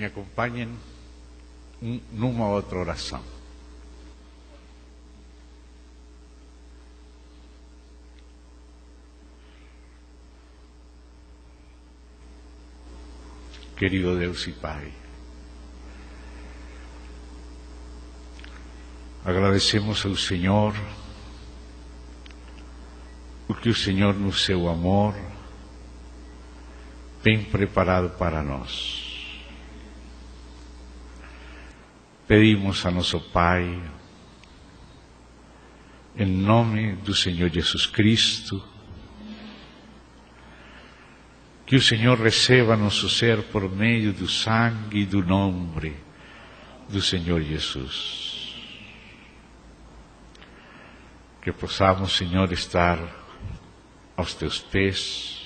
me acompanhem numa outra oração. Querido Deus e Pai, agradecemos ao Senhor porque o Senhor, no seu amor, tem preparado para nós. Pedimos a nosso Pai, em nome do Senhor Jesus Cristo, que o Senhor receba nosso ser por meio do sangue e do nome do Senhor Jesus. Que possamos, Senhor, estar aos teus pés,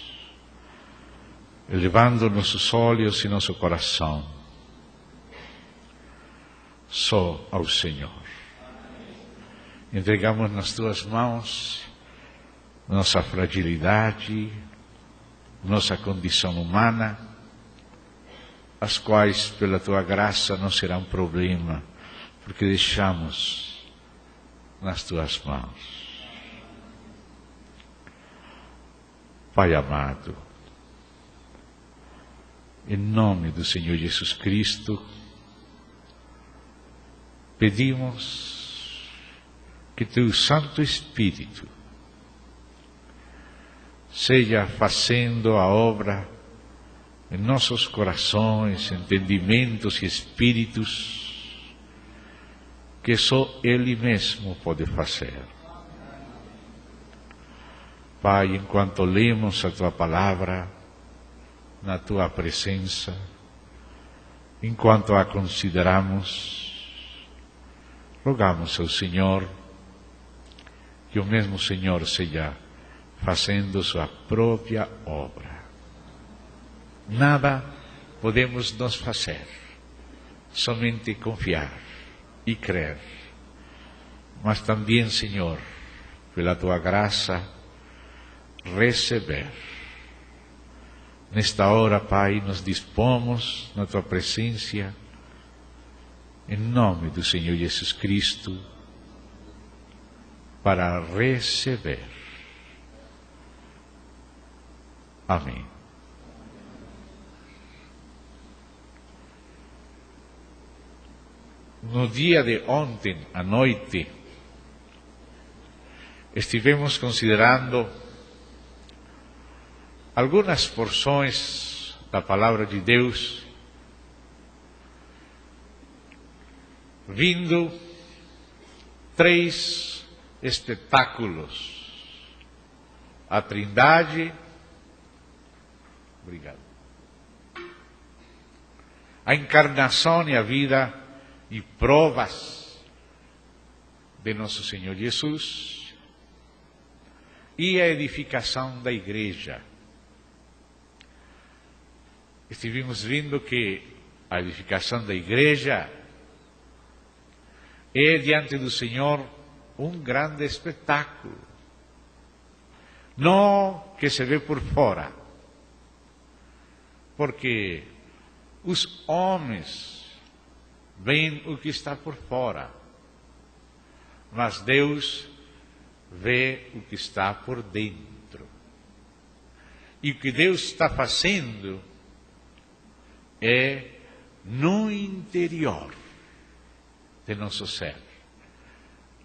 elevando nossos olhos e nosso coração só ao Senhor. Entregamos nas tuas mãos nossa fragilidade, nossa condição humana, as quais, pela tua graça, não serão problema, porque deixamos nas tuas mãos. Pai amado, em nome do Senhor Jesus Cristo, pedimos que teu Santo Espírito seja fazendo a obra em nossos corações, entendimentos e espíritos, que só Ele mesmo pode fazer. Pai, enquanto lemos a Tua Palavra, na Tua presença, enquanto a consideramos, rogamos ao Senhor que o mesmo Senhor seja fazendo sua própria obra. Nada podemos nós fazer, somente confiar e crer. Mas também, Senhor, pela Tua graça, receber. Nesta hora, Pai, nos dispomos na Tua presença, em nome do Senhor Jesus Cristo, para receber. Amém. No dia de ontem à noite, estivemos considerando algumas porções da Palavra de Deus, vindo 3 espetáculos: a Trindade, obrigado, a encarnação e a vida e provas de nosso Senhor Jesus e a edificação da igreja. Estivemos vendo que a edificação da igreja é diante do Senhor um grande espetáculo, não que se vê por fora, porque os homens veem o que está por fora, mas Deus vê o que está por dentro. E o que Deus está fazendo é no interior de nosso ser,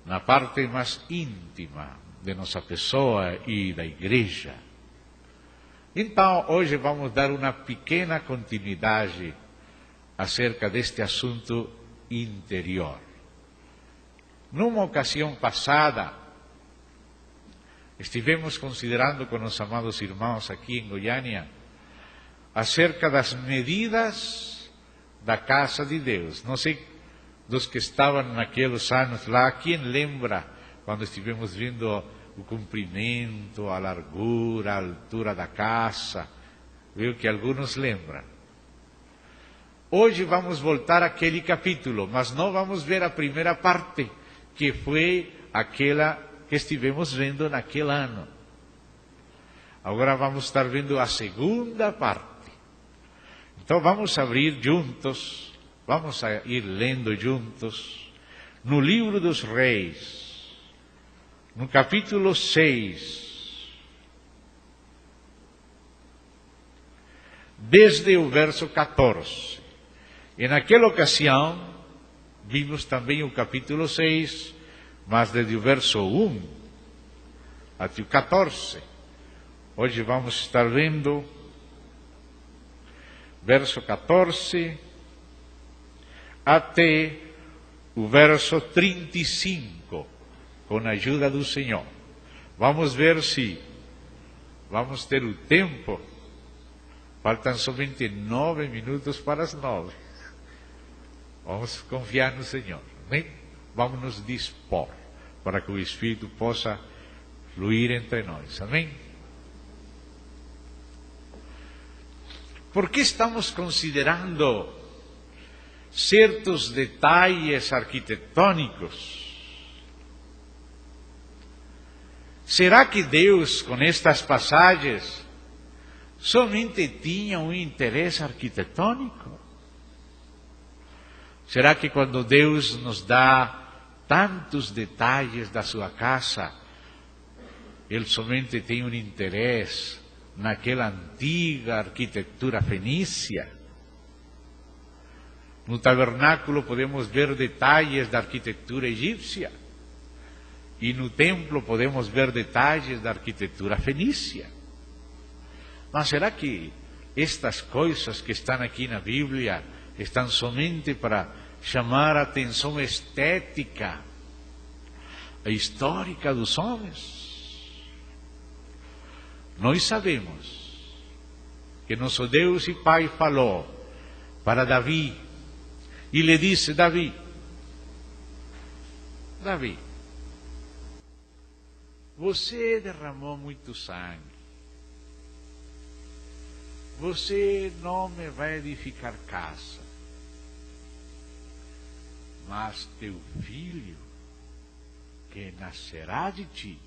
na parte mais íntima de nossa pessoa e da igreja. Então, hoje vamos dar uma pequena continuidade acerca deste assunto interior. Numa ocasião passada, estivemos considerando com os amados irmãos aqui em Goiânia acerca das medidas da casa de Deus. Não sei dos que estavam naqueles anos lá, quem lembra quando estivemos vendo o comprimento, a largura, a altura da casa? Viu que alguns lembram. Hoje vamos voltar àquele capítulo, mas não vamos ver a primeira parte, que foi aquela que estivemos vendo naquele ano. Agora vamos estar vendo a segunda parte. Então vamos abrir juntos, vamos a ir lendo juntos, no livro dos Reis, no capítulo 6, desde o verso 14. E naquela ocasião, vimos também o capítulo 6, mas desde o verso 1 até o 14. Hoje vamos estar vendo verso 14 até o verso 35, com a ajuda do Senhor. Vamos ver se vamos ter o tempo. Faltam somente 9 minutos para as 9. Vamos confiar no Senhor. Amém? Vamos nos dispor para que o Espírito possa fluir entre nós. Amém? Por que estamos considerando certos detalhes arquitetônicos? Será que Deus, com estas passagens, somente tinha um interesse arquitetônico? Será que quando Deus nos dá tantos detalhes da sua casa, Ele somente tem um interesse naquela antiga arquitetura fenícia? No tabernáculo podemos ver detalhes da arquitetura egípcia, e no templo podemos ver detalhes da arquitetura fenícia. Mas será que estas coisas que estão aqui na Bíblia estão somente para chamar a atenção estética, histórica dos homens? Nós sabemos que nosso Deus e Pai falou para Davi e lhe disse: Davi, você derramou muito sangue, você não me vai edificar casa, mas teu filho, que nascerá de ti,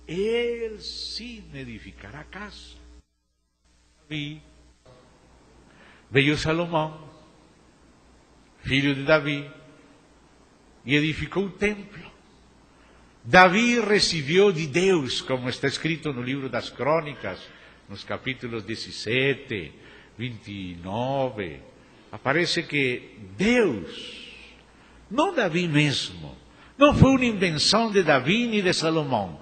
ele sim edificará casa. E veio Salomão, filho de Davi, e edificou o templo. Davi recebeu de Deus, como está escrito no livro das Crônicas, nos capítulos 17, 29, aparece que Deus, não Davi mesmo, não foi uma invenção de Davi nem de Salomão,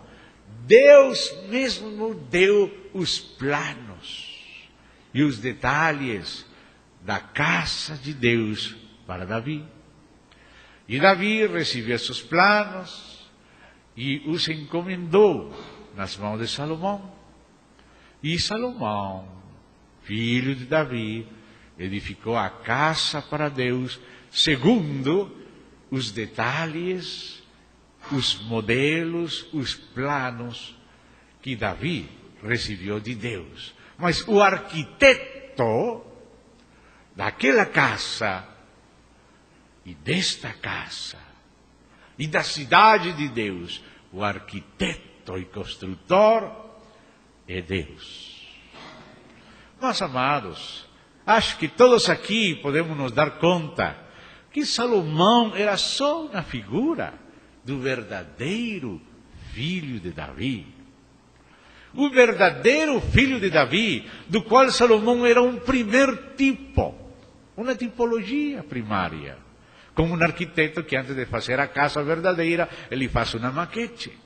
Deus mesmo deu os planos e os detalhes da casa de Deus para Davi. E Davi recebeu esses planos e os encomendou nas mãos de Salomão. E Salomão, filho de Davi, edificou a casa para Deus segundo os detalhes, os modelos, os planos que Davi recebeu de Deus. Mas o arquiteto daquela casa e desta casa e da cidade de Deus, o arquiteto e construtor é Deus. Meus amados, acho que todos aqui podemos nos dar conta que Salomão era só uma figura do verdadeiro filho de Davi. O verdadeiro filho de Davi, do qual Salomão era um primeiro tipo, uma tipologia primária. Como um arquiteto que antes de fazer a casa verdadeira, ele faz uma maquete.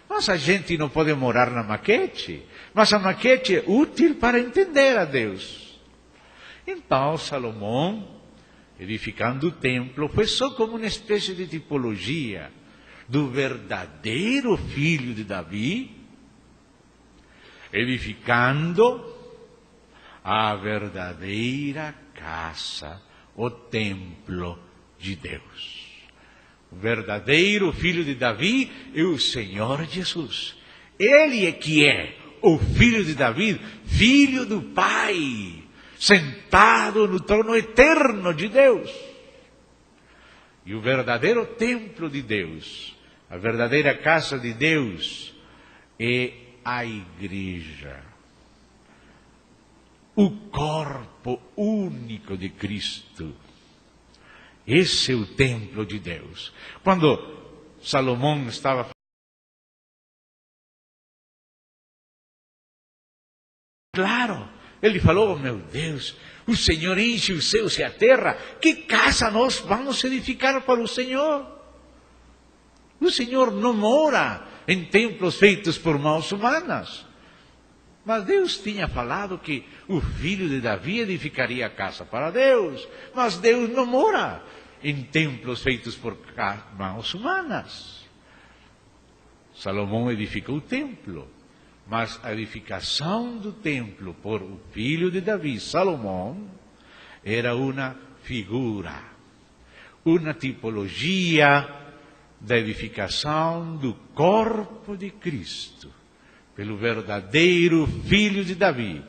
Mas a gente não pode morar na maquete, mas a maquete é útil para entender a Deus. Então Salomão, edificando o templo, foi só como uma espécie de tipologia do verdadeiro filho de Davi, edificando a verdadeira casa, o templo de Deus. O verdadeiro filho de Davi é o Senhor Jesus. Ele é que é o filho de Davi, filho do Pai, sentado no trono eterno de Deus. E o verdadeiro templo de Deus, a verdadeira casa de Deus, é a igreja. o corpo único de Cristo. Esse é o templo de Deus. Quando Salomão estava claro, ele falou: oh, meu Deus, o Senhor enche os céus e a terra, que casa nós vamos edificar para o Senhor? O Senhor não mora em templos feitos por mãos humanas. Mas Deus tinha falado que o filho de Davi edificaria a casa para Deus. Mas Deus não mora em templos feitos por mãos humanas. Salomão edificou o templo, mas a edificação do templo por o filho de Davi, Salomão, era uma figura, uma tipologia da edificação do corpo de Cristo, pelo verdadeiro Filho de Davi,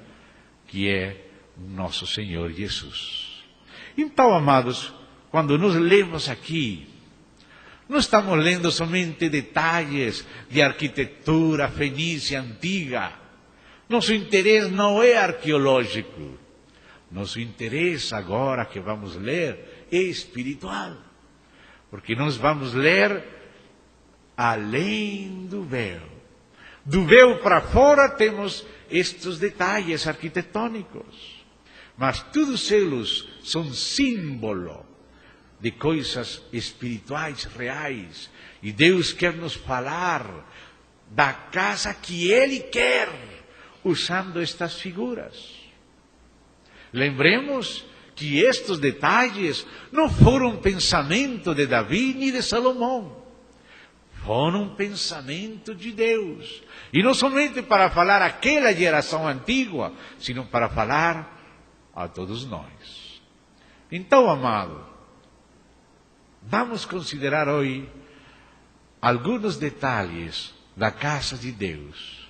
que é nosso Senhor Jesus. Então, amados, quando nos lemos aqui, não estamos lendo somente detalhes de arquitetura fenícia antiga. Nosso interesse não é arqueológico. Nosso interesse agora que vamos ler é espiritual. Porque nós vamos ler além do véu. Do véu para fora temos estes detalhes arquitetônicos. Mas todos eles são símbolo de coisas espirituais reais. E Deus quer nos falar da casa que Ele quer, usando estas figuras. Lembremos que estes detalhes não foram pensamento de Davi nem de Salomão. Foram um pensamento de Deus. E não somente para falar àquela geração antiga, sino para falar a todos nós. Então, amado, vamos considerar hoje alguns detalhes da casa de Deus.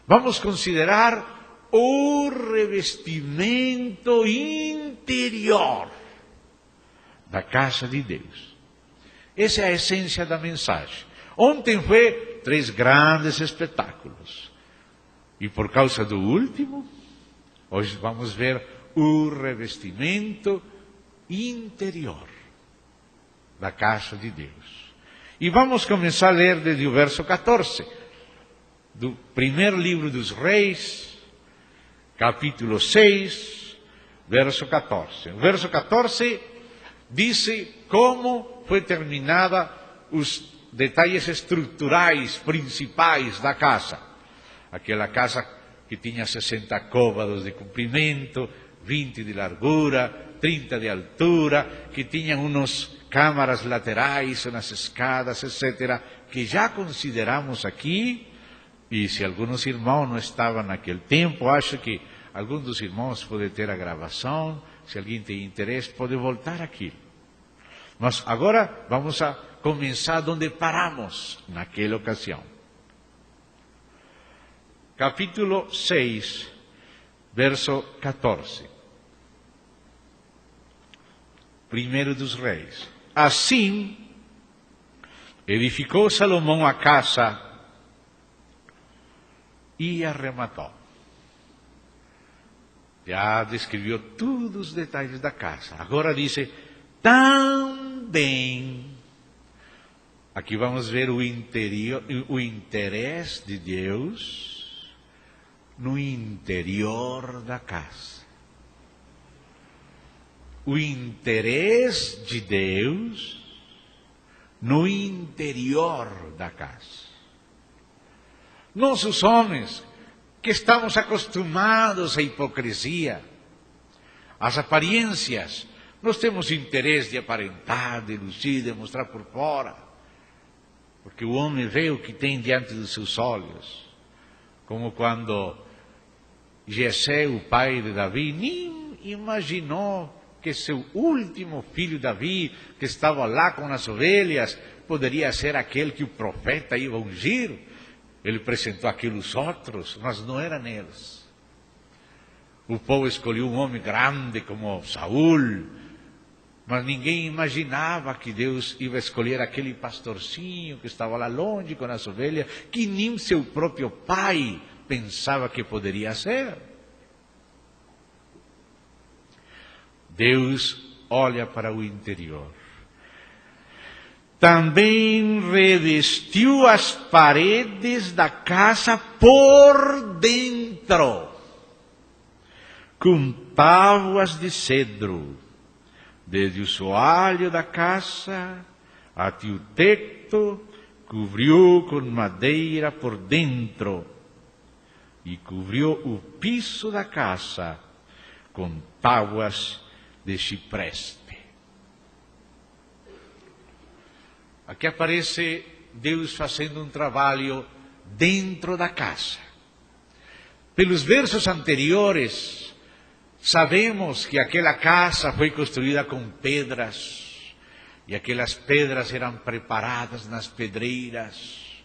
Vamos considerar o revestimento interior da casa de Deus. Essa é a essência da mensagem. Ontem foi 3 grandes espetáculos. E por causa do último, hoje vamos ver o revestimento interior da casa de Deus. E vamos começar a ler desde o verso 14, do primeiro livro dos Reis, capítulo 6, verso 14. O verso 14 diz como foi terminada os detalhes estruturais principais da casa. Aquela casa que tinha 60 côvados de comprimento, 20 de largura, 30 de altura, que tinha umas câmaras laterais, umas escadas, etc., que já consideramos aqui. E se alguns irmãos não estavam naquele tempo, acho que algum dos irmãos pode ter a gravação. Se alguém tem interesse, pode voltar aqui. Mas agora vamos a começar onde paramos naquela ocasião. Capítulo 6, verso 14. Primeiro dos Reis. Assim, edificou Salomão a casa e arrematou. Já descreveu todos os detalhes da casa. Agora diz, também, aqui vamos ver o interior, o interesse de Deus no interior da casa. O interesse de Deus no interior da casa. Nós, os homens, que estamos acostumados à hipocrisia, às aparências, nós temos interesse de aparentar, de lucir, de mostrar por fora, porque o homem vê o que tem diante dos seus olhos, como quando Jessé, o pai de Davi, nem imaginou que seu último filho Davi, que estava lá com as ovelhas, poderia ser aquele que o profeta ia ungir. Ele apresentou aqueles outros, mas não eram eles. O povo escolheu um homem grande como Saul, mas ninguém imaginava que Deus ia escolher aquele pastorzinho que estava lá longe com as ovelhas, que nem seu próprio pai pensava que poderia ser. Deus olha para o interior. Também revestiu as paredes da casa por dentro, com tábuas de cedro, desde o soalho da casa até o teto, cobriu com madeira por dentro, e cobriu o piso da casa com tábuas de cipreste. Aqui aparece Deus fazendo um trabalho dentro da casa. Pelos versos anteriores, sabemos que aquela casa foi construída com pedras, e aquelas pedras eram preparadas nas pedreiras.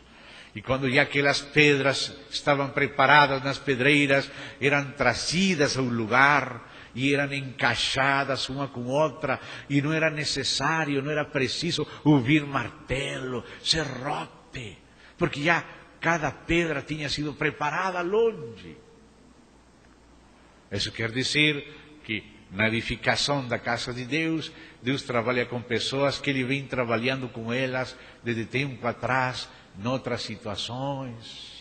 E quando já aquelas pedras estavam preparadas nas pedreiras, eram trazidas ao lugar e eram encaixadas uma com outra, e não era necessário, não era preciso ouvir martelo, serrote, porque já cada pedra tinha sido preparada longe. Isso quer dizer que na edificação da casa de Deus, Deus trabalha com pessoas que Ele vem trabalhando com elas desde tempo atrás, em outras situações.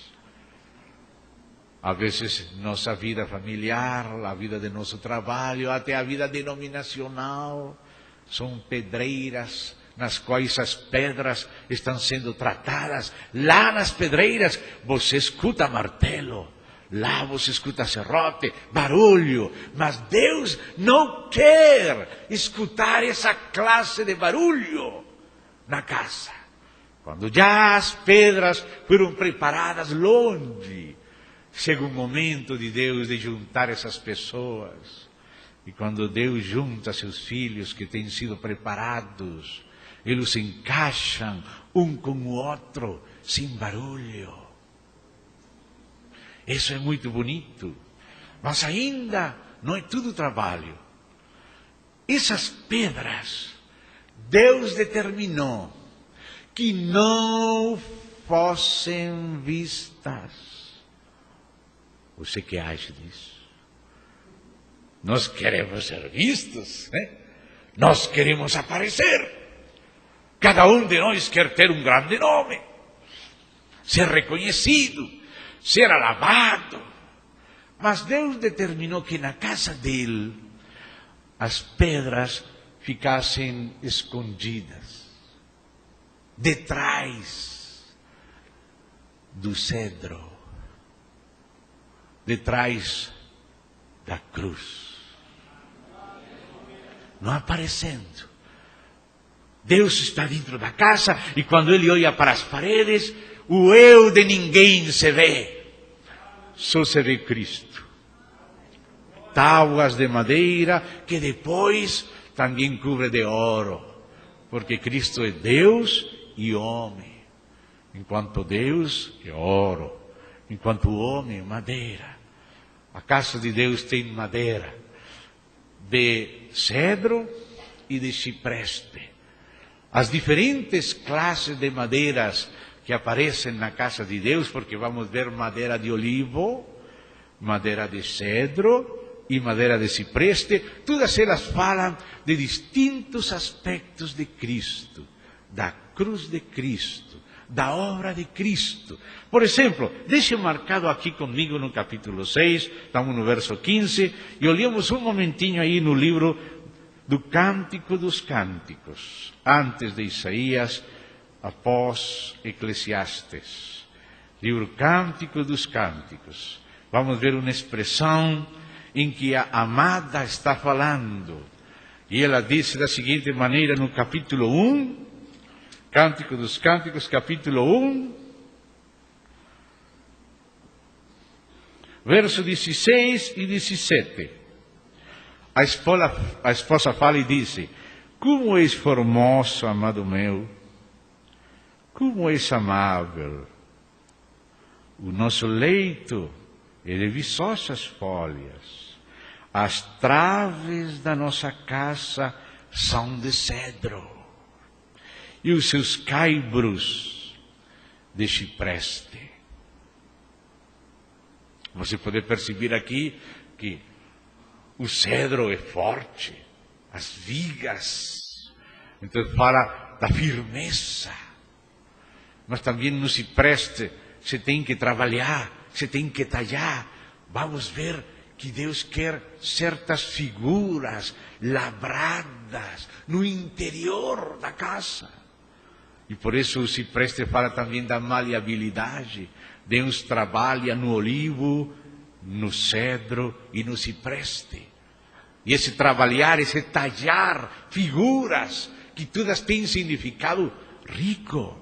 Às vezes, nossa vida familiar, a vida de nosso trabalho, até a vida denominacional, são pedreiras nas quais as pedras estão sendo tratadas. Lá nas pedreiras, você escuta martelo, lá você escuta serrote, barulho, mas Deus não quer escutar essa classe de barulho na casa. Quando já as pedras foram preparadas longe, chega um momento de Deus de juntar essas pessoas. E quando Deus junta seus filhos que têm sido preparados, eles se encaixam um com o outro, sem barulho. Isso é muito bonito. Mas ainda não é tudo trabalho. Essas pedras, Deus determinou que não fossem vistas. Você que acha disso? Nós queremos ser vistos, né? Nós queremos aparecer. Cada um de nós quer ter um grande nome, ser reconhecido, ser alabado. Mas Deus determinou que na casa dele as pedras ficassem escondidas, detrás do cedro, detrás da cruz, não aparecendo. Deus está dentro da casa e quando Ele olha para as paredes, o eu de ninguém se vê, só se vê Cristo. Tábuas de madeira que depois também cobre de ouro, porque Cristo é Deus e homem, enquanto Deus é ouro, enquanto o homem é madeira. A casa de Deus tem madeira de cedro e de cipreste. As diferentes classes de madeiras que aparecem na casa de Deus, porque vamos ver madeira de olivo, madeira de cedro e madeira de cipreste, todas elas falam de distintos aspectos de Cristo, da cruz de Cristo, da obra de Cristo. Por exemplo, deixe marcado aqui comigo no capítulo 6, estamos no verso 15, e olhemos um momentinho aí no livro do Cântico dos Cânticos, antes de Isaías, após Eclesiastes. Livro Cântico dos Cânticos. Vamos ver uma expressão em que a amada está falando. E ela disse da seguinte maneira no capítulo 1, Cântico dos Cânticos, capítulo 1, verso 16 e 17. A esposa fala e diz: como és formoso, amado meu, como és amável. O nosso leito é de viçosas folhas, as traves da nossa casa são de cedro, e os seus caibros de cipreste. Você pode perceber aqui que o cedro é forte, as vigas. Então fala da firmeza. Mas também no cipreste você tem que trabalhar, você tem que talhar. Vamos ver que Deus quer certas figuras labradas no interior da casa. E por isso o cipreste fala também da maleabilidade. Deus trabalha no olivo, no cedro e no cipreste. E esse trabalhar, esse talhar figuras, que todas têm significado rico,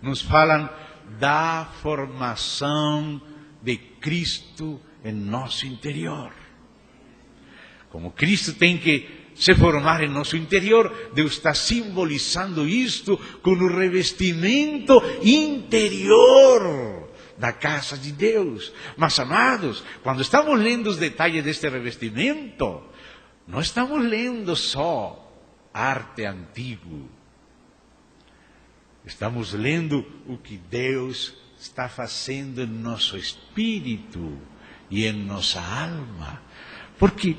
nos falam da formação de Cristo em nosso interior. Como Cristo tem que se formar em nosso interior, Deus está simbolizando isto com o revestimento interior da casa de Deus. Mas, amados, quando estamos lendo os detalhes deste revestimento, não estamos lendo só arte antigo. Estamos lendo o que Deus está fazendo em nosso espírito e em nossa alma. Porque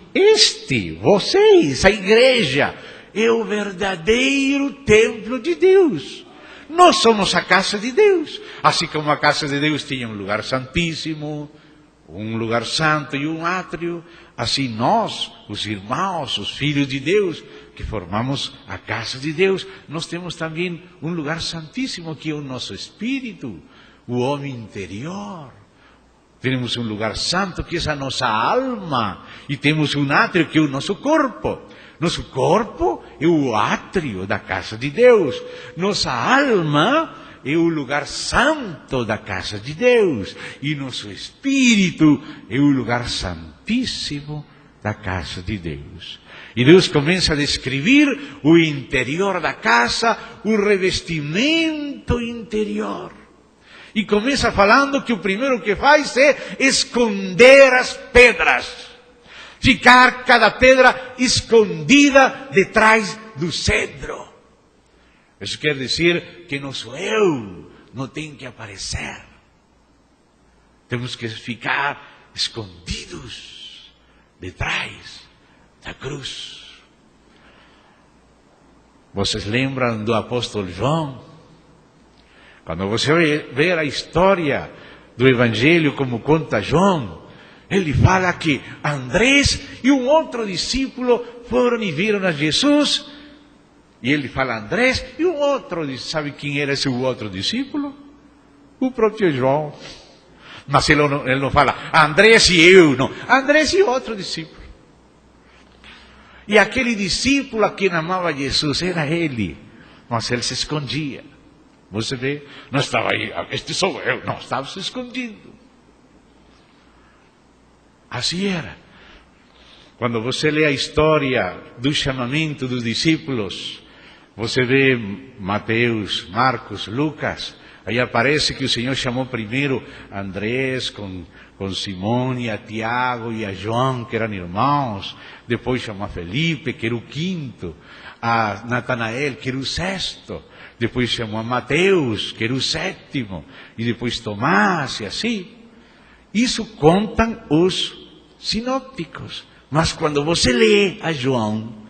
vocês, a igreja, é o verdadeiro templo de Deus. Nós somos a casa de Deus. Assim como a casa de Deus tinha um lugar santíssimo, um lugar santo e um átrio, assim nós, os irmãos, os filhos de Deus, que formamos a casa de Deus, nós temos também um lugar santíssimo, que é o nosso espírito, o homem interior. Temos um lugar santo, que é a nossa alma, e temos um átrio, que é o nosso corpo. Nosso corpo é o átrio da casa de Deus. Nossa alma é o lugar santo da casa de Deus. E nosso espírito é o lugar santíssimo da casa de Deus. E Deus começa a descrever o interior da casa, o revestimento interior. E começa falando que o primeiro que faz é esconder as pedras. Ficar cada pedra escondida detrás do cedro. Isso quer dizer que nosso eu não tem que aparecer. Temos que ficar escondidos detrás da cruz. Vocês lembram do apóstolo João? Quando você vê a história do Evangelho como conta João, ele fala que Andrés e um outro discípulo foram e viram a Jesus. E ele fala Andrés e um outro, sabe quem era esse outro discípulo? O próprio João. Mas ele não fala Andrés e eu, não. Andrés e outro discípulo. E aquele discípulo a quem amava Jesus era ele, mas ele se escondia. Você vê, não estava aí, este sou eu, não, estava se escondido. Assim era. Quando você lê a história do chamamento dos discípulos, você vê Mateus, Marcos, Lucas, aí aparece que o Senhor chamou primeiro a Andrés com Simone, a Tiago e a João, que eram irmãos, depois chamou a Felipe, que era o quinto, a Natanael, que era o sexto, depois chamou a Mateus, que era o sétimo, e depois Tomás, e assim. Isso contam os sinópticos. Mas quando você lê a João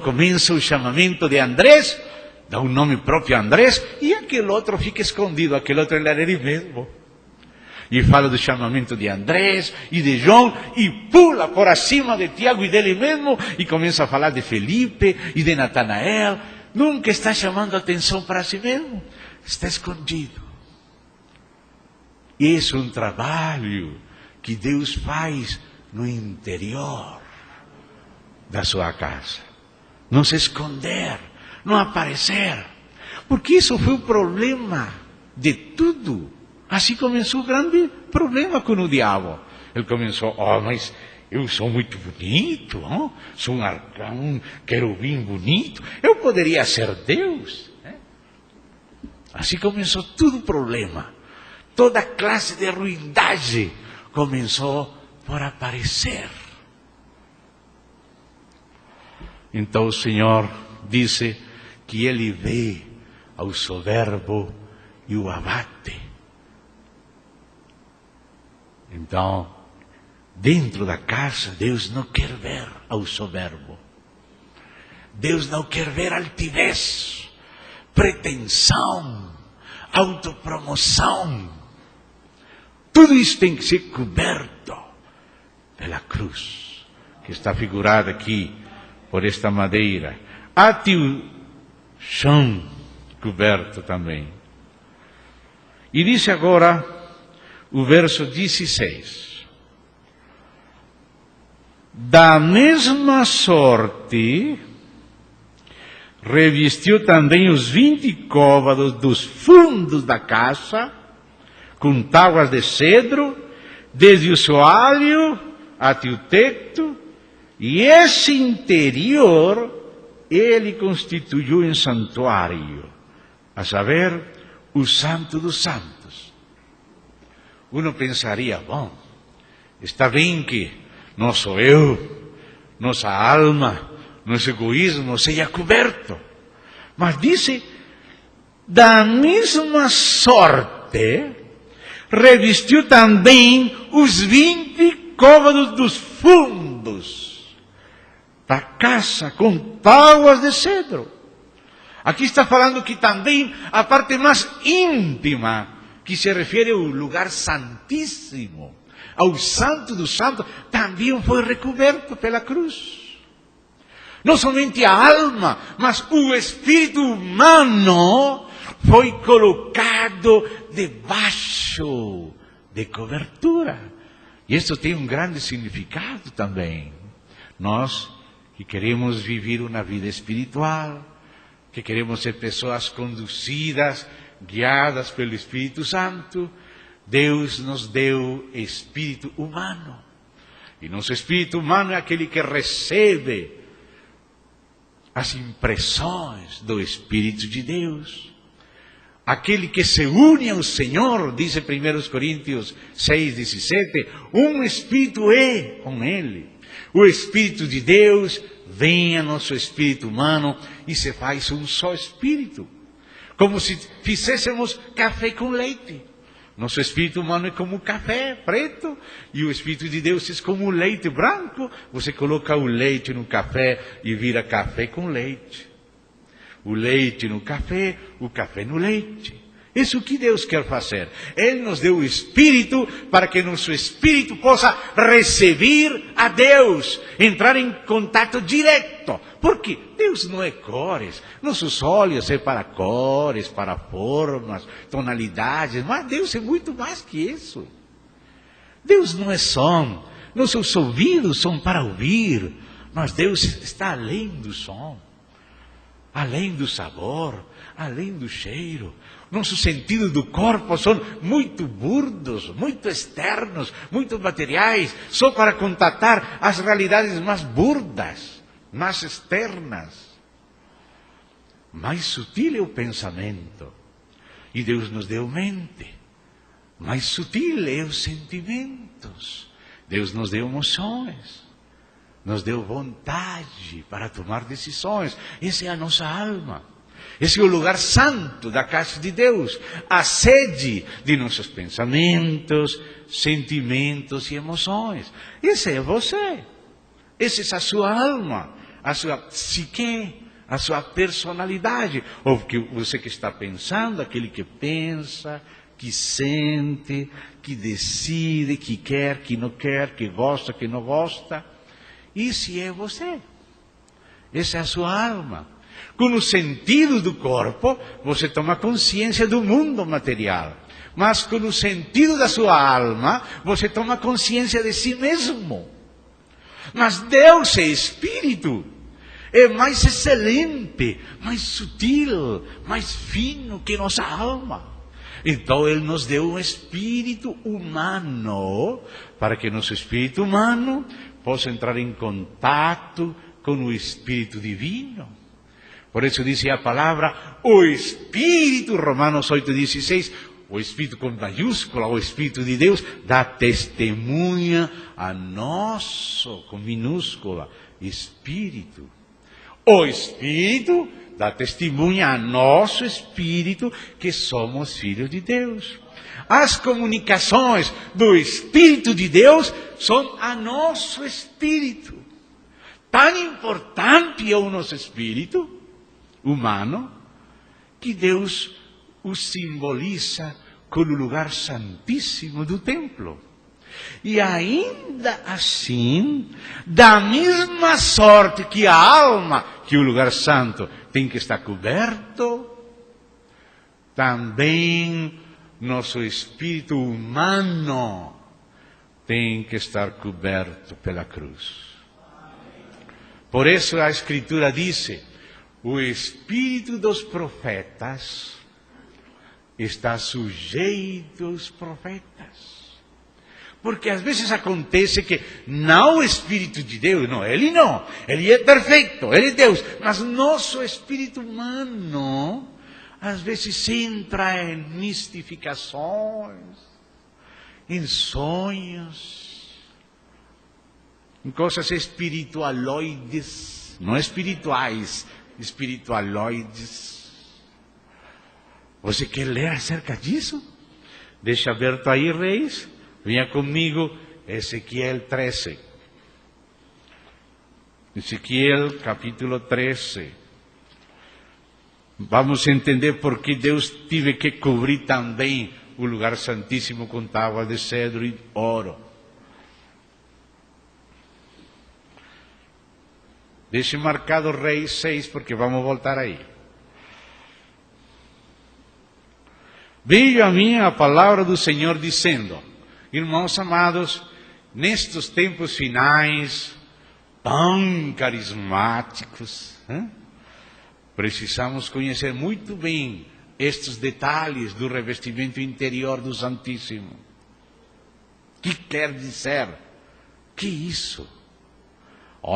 começa o chamamento de Andrés, dá um nome próprio a Andrés, e aquele outro fica escondido, aquele outro era ele mesmo. E fala do chamamento de Andrés e de João, e pula por acima de Tiago e dele mesmo, e começa a falar de Felipe e de Natanael. Nunca está chamando a atenção para si mesmo, está escondido. Esse é um trabalho que Deus faz no interior da sua casa. Não se esconder, não aparecer. Porque isso foi o problema de tudo. Assim começou o grande problema com o diabo. Ele começou, mas eu sou muito bonito, não? Sou um arcão, um querubim bonito. Eu poderia ser Deus. Né? Assim começou todo o problema. Toda classe de ruindade começou por aparecer. Então o Senhor disse que Ele vê ao soberbo e o abate. Então, dentro da casa, Deus não quer ver ao soberbo. Deus não quer ver altivez, pretensão, autopromoção. Tudo isso tem que ser coberto pela cruz, que está figurada aqui por esta madeira. Até o chão coberto também. E diz agora o verso 16. Da mesma sorte, revestiu também os 20 côvados dos fundos da casa, com tábuas de cedro, desde o soalho até o teto, e esse interior ele constituiu em santuário, a saber, o Santo dos Santos. Uno pensaria, bom, está bem que nosso eu, nossa alma, nosso egoísmo seja coberto. Mas diz, da mesma sorte, revestiu também os 20 côvados dos fundos da casa com tábuas de cedro. Aqui está falando que também a parte mais íntima, que se refere ao lugar santíssimo, ao Santo dos Santos, também foi recoberto pela cruz. Não somente a alma, mas o espírito humano foi colocado debaixo de cobertura. E isso tem um grande significado também. Nós que queremos viver uma vida espiritual, que queremos ser pessoas conduzidas, guiadas pelo Espírito Santo, Deus nos deu espírito humano. E nosso espírito humano é aquele que recebe as impressões do Espírito de Deus. Aquele que se une ao Senhor, diz 1 Coríntios 6:17, um Espírito é com Ele. O Espírito de Deus vem a nosso espírito humano e se faz um só Espírito. Como se fizéssemos café com leite. Nosso espírito humano é como café preto e o Espírito de Deus é como leite branco. Você coloca o leite no café e vira café com leite. O leite no café, o café no leite. Isso que Deus quer fazer. Ele nos deu o Espírito para que nosso espírito possa receber a Deus, entrar em contato direto. Porque Deus não é cores. Nossos olhos são para cores, para formas, tonalidades, mas Deus é muito mais que isso. Deus não é som. Nossos ouvidos são para ouvir, mas Deus está além do som, além do sabor, além do cheiro. Nossos sentidos do corpo são muito burdos, muito externos, muito materiais, só para contatar as realidades mais burdas, mais externas. Mais sutil é o pensamento. E Deus nos deu mente. Mais sutil é os sentimentos. Deus nos deu emoções. Nos deu vontade para tomar decisões. Essa é a nossa alma. Esse é o lugar santo da casa de Deus, a sede de nossos pensamentos, sentimentos e emoções. Esse é você, essa é a sua alma, a sua psique, a sua personalidade. Ou que você que está pensando, aquele que pensa, que sente, que decide, que quer, que não quer, que gosta, que não gosta. Esse é você, essa é a sua alma. Com o sentido do corpo, você toma consciência do mundo material. Mas com o sentido da sua alma, você toma consciência de si mesmo. Mas Deus é Espírito. É mais excelente, mais sutil, mais fino que nossa alma. Então Ele nos deu um espírito humano, para que nosso espírito humano possa entrar em contato com o Espírito Divino. Por isso diz a palavra, o Espírito, Romanos 8:16, o Espírito com maiúscula, o Espírito de Deus, dá testemunha a nosso, com minúscula, Espírito. O Espírito dá testemunha a nosso Espírito que somos filhos de Deus. As comunicações do Espírito de Deus são a nosso Espírito. tão importante é o nosso espírito humano, que Deus o simboliza com o lugar santíssimo do templo. E ainda assim, da mesma sorte que a alma, que o lugar santo tem que estar coberto, também nosso espírito humano tem que estar coberto pela cruz. Por isso a Escritura diz: o espírito dos profetas está sujeito aos profetas. Porque às vezes acontece que não o Espírito de Deus, não, ele é perfeito, ele é Deus, mas nosso espírito humano às vezes entra em mistificações, em sonhos, em coisas espiritualoides, não espirituais, espiritualoides. Você quer ler acerca disso? Deixa aberto aí, Reis. Venha comigo, Ezequiel 13. Ezequiel capítulo 13. Vamos entender por que Deus teve que cobrir também o lugar santíssimo com tábua de cedro e ouro. Deixe marcado Reis 6, porque vamos voltar aí. Veio a mim a palavra do Senhor dizendo: irmãos amados, nestes tempos finais, tão carismáticos, precisamos conhecer muito bem estes detalhes do revestimento interior do Santíssimo. O que quer dizer? Que isso?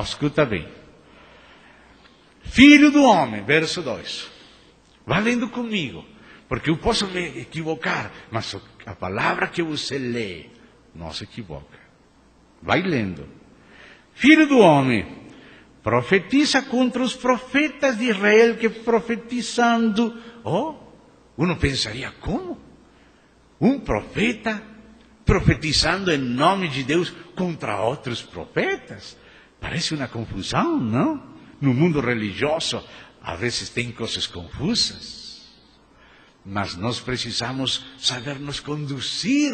Escuta bem. Filho do homem, verso 2. Vá lendo comigo, porque eu posso me equivocar, mas a palavra que você lê não se equivoca. Vai lendo. Filho do homem, profetiza contra os profetas de Israel que profetizando. Uno pensaria, como? Um profeta profetizando em nome de Deus contra outros profetas? Parece uma confusão, não? No mundo religioso, às vezes tem coisas confusas. Mas nós precisamos saber nos conduzir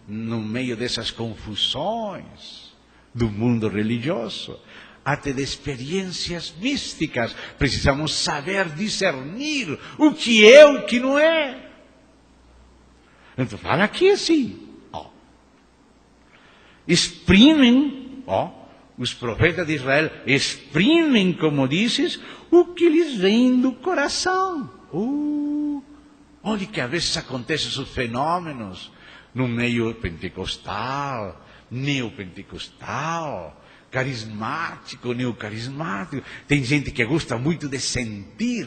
no meio dessas confusões do mundo religioso, até de experiências místicas. Precisamos saber discernir o que é o que não é. Então fala aqui assim, exprimem, os profetas de Israel exprimem, como dizes, o que lhes vem do coração. Olha que às vezes acontecem esses fenômenos no meio pentecostal, neopentecostal, carismático, neocarismático. Tem gente que gosta muito de sentir.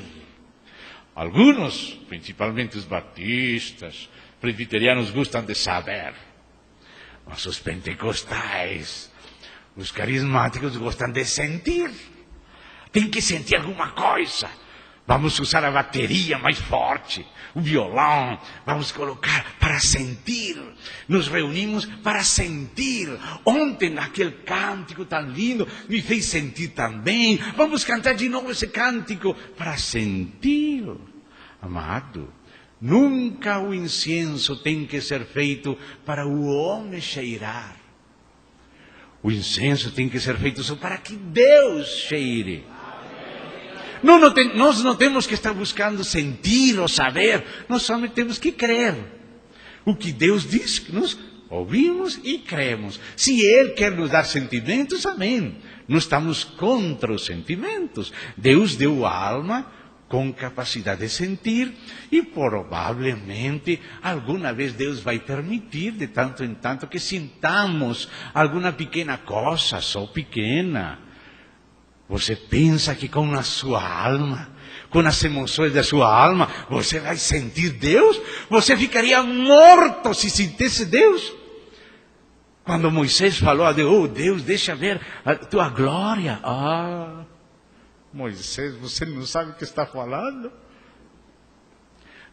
Alguns, principalmente os batistas, presbiterianos, gostam de saber. Mas os pentecostais, os carismáticos gostam de sentir. Tem que sentir alguma coisa. Vamos usar a bateria mais forte, o violão, vamos colocar para sentir. Nos reunimos para sentir. Ontem aquele cântico tão lindo me fez sentir também. Vamos cantar de novo esse cântico para sentir. Amado, nunca o incenso tem que ser feito para o homem cheirar. O incenso tem que ser feito só para que Deus cheire. Nós não temos que estar buscando sentir ou saber, nós somente temos que crer. O que Deus diz, nós ouvimos e cremos. Se Ele quer nos dar sentimentos, amém. Não estamos contra os sentimentos. Deus deu a alma com capacidade de sentir e provavelmente alguma vez Deus vai permitir de tanto em tanto que sintamos alguma pequena coisa, só pequena. Você pensa que com a sua alma, com as emoções da sua alma, você vai sentir Deus? Você ficaria morto se sentisse Deus. Quando Moisés falou a Deus, Deus, deixa ver a tua glória. Moisés, você não sabe o que está falando?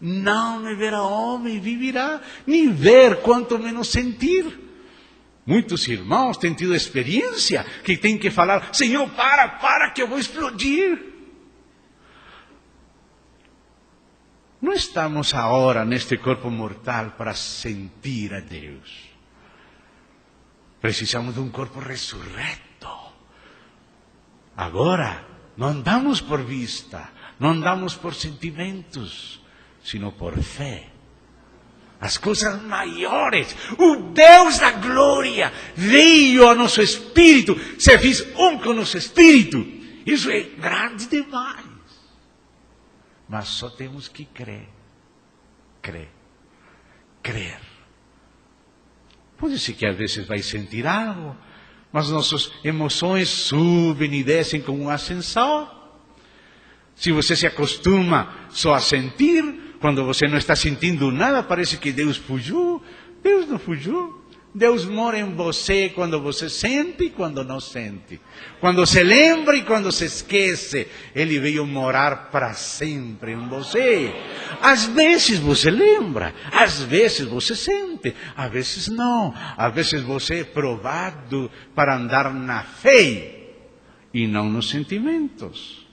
Não me verá homem viverá, nem ver, quanto menos sentir. Muitos irmãos têm tido experiência que tem que falar: Senhor, para que eu vou explodir. Não estamos agora neste corpo mortal para sentir a Deus. Precisamos de um corpo ressurreto. Agora, não andamos por vista, não andamos por sentimentos, sino por fé. As coisas maiores, o Deus da glória veio ao nosso espírito, se fez um com o nosso espírito. Isso é grande demais. Mas só temos que crer. Crer. Pode ser que às vezes vai sentir algo, mas nossas emoções subem e descem como um ascensor. Se você se acostuma só a sentir, quando você não está sentindo nada, parece que Deus fugiu. Deus não fugiu. Deus mora em você quando você sente e quando não sente. Quando se lembra e quando se esquece. Ele veio morar para sempre em você. Às vezes você lembra, às vezes você sente, às vezes não. Às vezes você é provado para andar na fé e não nos sentimentos.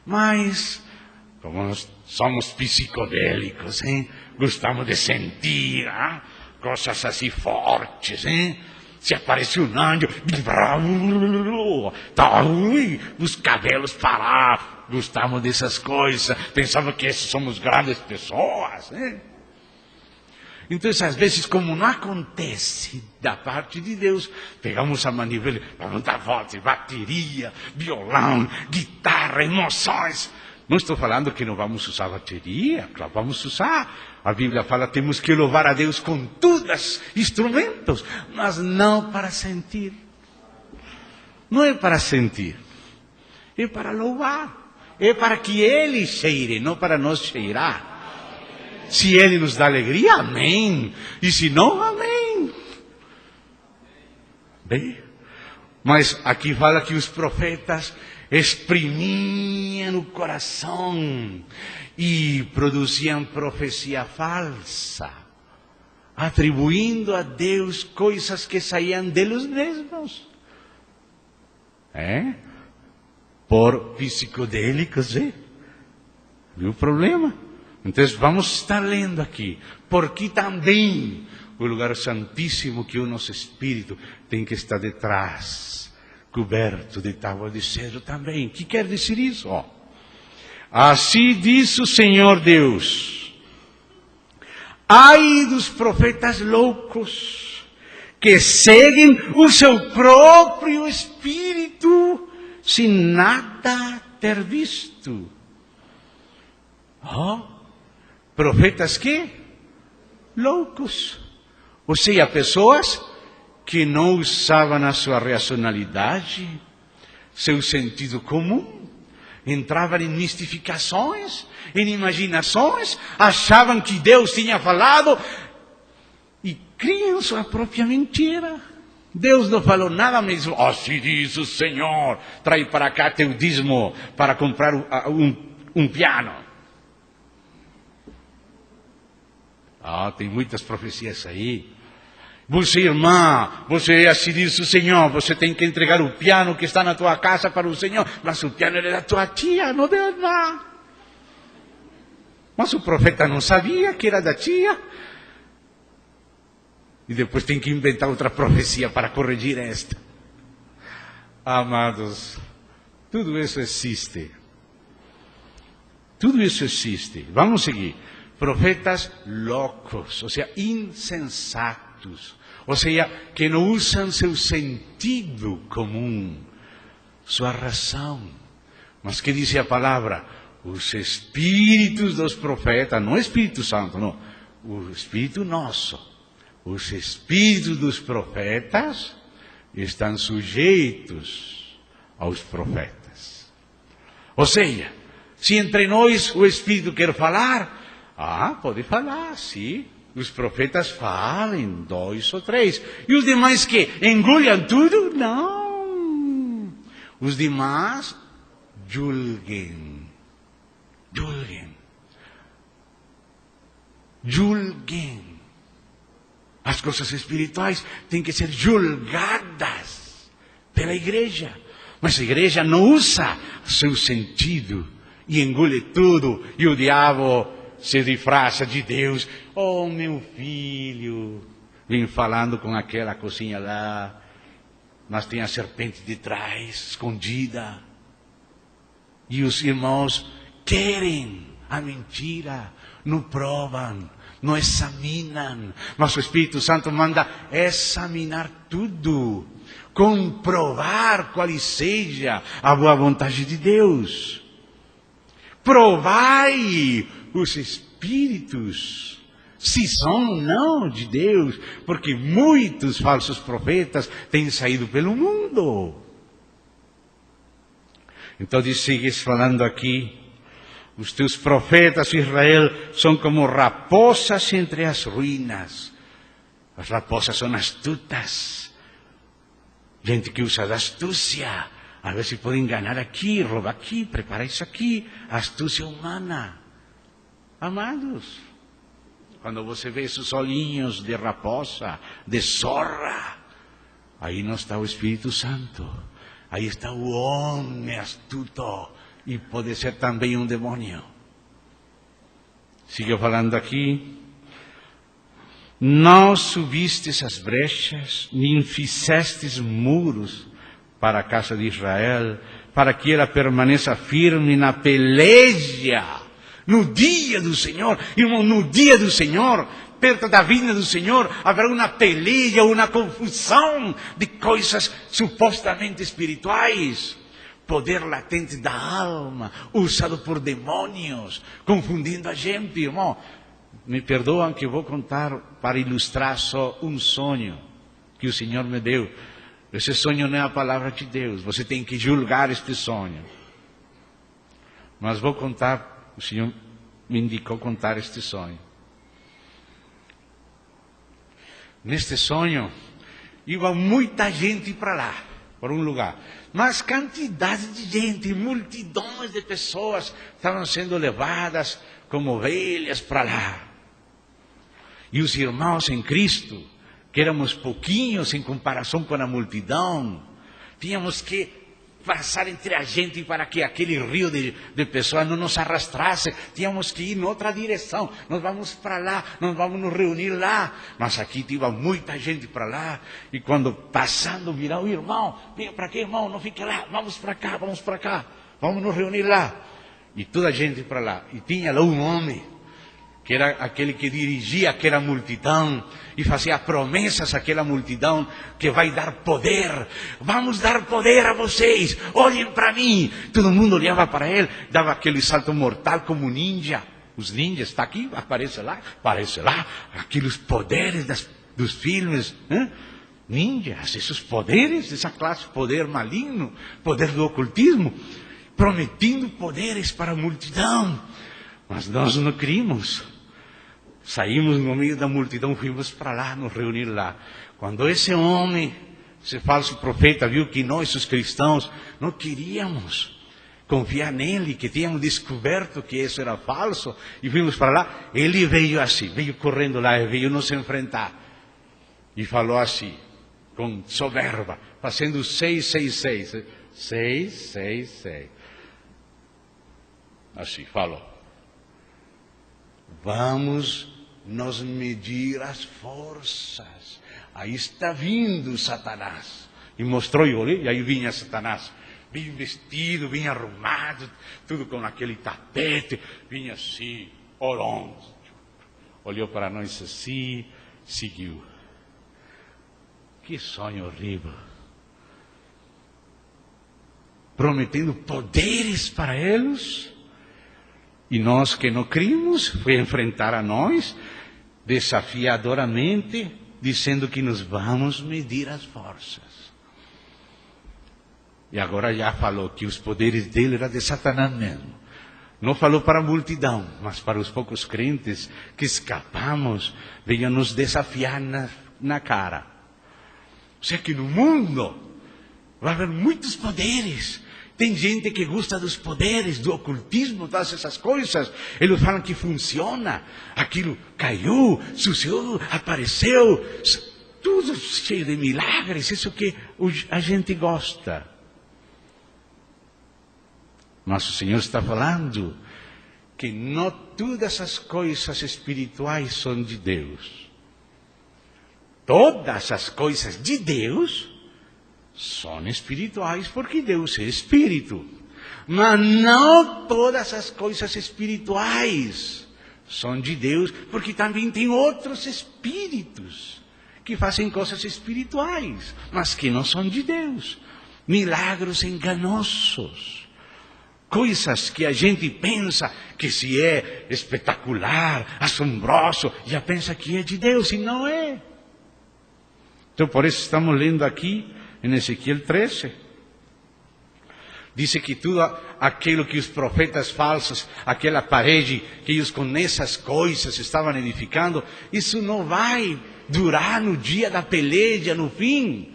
Mas, como nós somos psicodélicos, gostamos de sentir coisas assim fortes, Se aparece um anjo, os cabelos parados, gostamos dessas coisas, pensamos que somos grandes pessoas, Então, às vezes, como não acontece da parte de Deus, pegamos a manivela, vamos dar volta, bateria, violão, guitarra, emoções. Não estou falando que não vamos usar bateria, claro, vamos usar. A Bíblia fala que temos que louvar a Deus com todos os instrumentos, mas não para sentir. Não é para sentir, é para louvar. É para que Ele cheire, não para nós cheirar. Se Ele nos dá alegria, amém. E se não, amém. Bem, mas aqui fala que os profetas exprimiam o coração e produziam profecia falsa, atribuindo a Deus coisas que saíam deles mesmos. Por psicodélicos, Viu o problema? Então vamos estar lendo aqui, porque também o lugar santíssimo que o nosso espírito tem que estar detrás, coberto de tábua de cedro também. O que quer dizer isso? Assim diz o Senhor Deus: ai dos profetas loucos, que seguem o seu próprio espírito, sem nada ter visto. Profetas que? Loucos. Ou seja, pessoas que não usavam a sua racionalidade, seu sentido comum, entravam em mistificações, em imaginações, achavam que Deus tinha falado e criam sua própria mentira. Deus não falou nada mesmo. Assim diz o Senhor: trai para cá teu dízimo para comprar um piano. Tem muitas profecias aí. Você, irmã, você é assim diz o Senhor, você tem que entregar o piano que está na tua casa para o Senhor, mas o piano é da tua tia, não da irmã. Mas o profeta não sabia que era da tia. E depois tem que inventar outra profecia para corrigir esta. Amados, tudo isso existe. Tudo isso existe. Vamos seguir. Profetas loucos, ou seja, insensatos, ou seja, que não usam seu sentido comum, sua razão. Mas que diz a palavra? Os espíritos dos profetas, não o Espírito Santo, não, o Espírito nosso, os espíritos dos profetas estão sujeitos aos profetas. Ou seja, se entre nós o Espírito quer falar, pode falar, sim. Os profetas falam, 2 ou 3. E os demais que engolham tudo? Não. Os demais julguem. Julguem as coisas espirituais têm que ser julgadas pela igreja. Mas a igreja não usa seu sentido e engole tudo. E o diabo se disfarça de Deus. Oh, meu filho, vem falando com aquela coisinha lá, mas tem a serpente de trás, escondida. E os irmãos querem a mentira, não provam, não examinam. Mas o Espírito Santo manda examinar tudo, comprovar qual seja a boa vontade de Deus. Provai os espíritos, se são ou não de Deus, porque muitos falsos profetas têm saído pelo mundo. Então sigues falando aqui, os teus profetas, Israel, são como raposas entre as ruínas. As raposas são astutas. Gente que usa da astúcia. A ver se pode enganar aqui, roubar aqui, preparar isso aqui. Astúcia humana. Amados, quando você vê esses olhinhos de raposa, de zorra, aí não está o Espírito Santo. Aí está o homem astuto. E pode ser também um demônio. Sigo falando aqui. Não subistes as brechas, nem fizestes muros para a casa de Israel, para que ela permaneça firme na peleja, no dia do Senhor. Irmão, no dia do Senhor, perto da vinda do Senhor, haverá uma peleja, uma confusão de coisas supostamente espirituais. Poder latente da alma, usado por demônios, confundindo a gente, irmão. Me perdoam que vou contar para ilustrar só um sonho que o Senhor me deu. Esse sonho não é a palavra de Deus, você tem que julgar este sonho. Mas vou contar, o Senhor me indicou contar este sonho. Neste sonho, ia muita gente para lá, para um lugar. Mas quantidade de gente, multidões de pessoas estavam sendo levadas como ovelhas para lá. E os irmãos em Cristo, que éramos pouquinhos em comparação com a multidão, tínhamos que passar entre a gente para que aquele rio de pessoas não nos arrastrasse. Tínhamos que ir em outra direção. Nós vamos para lá, nós vamos nos reunir lá. Mas aqui tinha muita gente para lá. E quando passando, virar o irmão, venha para aqui, irmão, não fique lá, vamos para cá, vamos nos reunir lá. E toda a gente para lá. E tinha lá um homem, que era aquele que dirigia aquela multidão e fazia promessas àquela multidão que vai dar poder. Vamos dar poder a vocês, olhem para mim. Todo mundo olhava para ele, dava aquele salto mortal como ninja. Os ninjas, está aqui, aparece lá. Aqueles poderes dos filmes, ninjas, esses poderes, essa classe, poder maligno, poder do ocultismo, prometendo poderes para a multidão. Mas nós não queríamos. Saímos no meio da multidão, fomos para lá, nos reunir lá. Quando esse homem, esse falso profeta, viu que nós, os cristãos, não queríamos confiar nele, que tínhamos descoberto que isso era falso, e fomos para lá, ele veio assim, veio correndo lá, veio nos enfrentar. E falou assim, com soberba, fazendo 666. 666. Assim, falou. Vamos nos medir as forças. Aí está vindo Satanás. E mostrou, e olhei, e aí vinha Satanás. Bem vestido, bem arrumado, tudo com aquele tapete. Vinha assim, olhando. Olhou para nós assim, seguiu. Que sonho horrível. Prometendo poderes para eles. E nós que não crimos, foi enfrentar a nós, desafiadoramente, dizendo que nos vamos medir as forças. E agora já falou que os poderes dele eram de Satanás mesmo. Não falou para a multidão, mas para os poucos crentes que escapamos, veio nos desafiar na cara. Ou seja que no mundo vai haver muitos poderes. Tem gente que gosta dos poderes, do ocultismo, todas essas coisas. Eles falam que funciona. Aquilo caiu, sucedeu, apareceu. Tudo cheio de milagres. Isso que a gente gosta. Mas o Senhor está falando que não todas as coisas espirituais são de Deus. Todas as coisas de Deus são espirituais, porque Deus é Espírito. Mas não todas as coisas espirituais são de Deus, porque também tem outros espíritos que fazem coisas espirituais, mas que não são de Deus. Milagros enganosos. Coisas que a gente pensa que se é espetacular, assombroso, já pensa que é de Deus, e não é. Então, por isso estamos lendo aqui, em Ezequiel 13, diz que tudo aquilo que os profetas falsos, aquela parede que eles com essas coisas estavam edificando, isso não vai durar no dia da peleja, no fim.